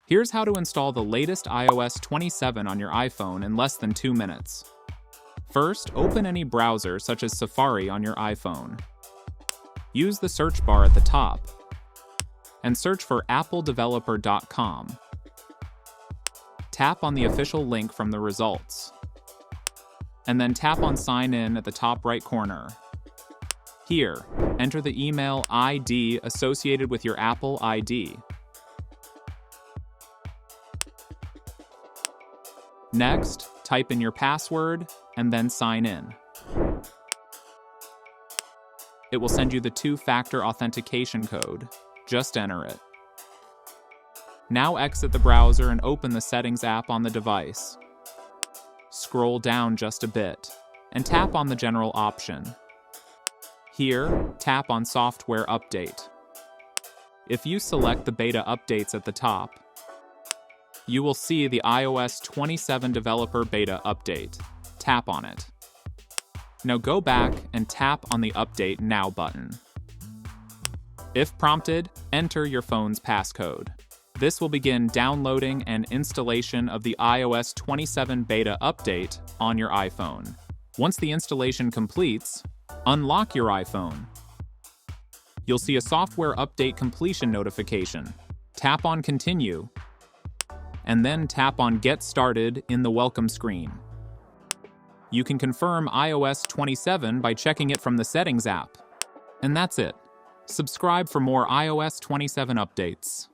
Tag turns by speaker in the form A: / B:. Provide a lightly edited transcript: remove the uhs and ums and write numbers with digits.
A: Here's how to install the latest iOS 27 on your iPhone in less than 2 minutes. First, open any browser such as Safari on your iPhone. Use the search bar at the top and search for appledeveloper.com. Tap on the official link from the results, and then tap on Sign In at the top right corner. Here, enter the email ID associated with your Apple ID. Next, type in your password and then sign in. It will send you the two-factor authentication code. Just enter it. Now exit the browser and open the Settings app on the device. Scroll down just a bit and tap on the General option. Here, tap on Software Update. If you select the beta updates at the top, you will see the iOS 27 Developer Beta Update. Tap on it. Now go back and tap on the Update Now button. If prompted, enter your phone's passcode. This will begin downloading and installation of the iOS 27 Beta Update on your iPhone. Once the installation completes, unlock your iPhone. You'll see a software update completion notification. Tap on Continue, and then tap on Get Started in the welcome screen. You can confirm iOS 27 by checking it from the Settings app. And that's it. Subscribe for more iOS 27 updates.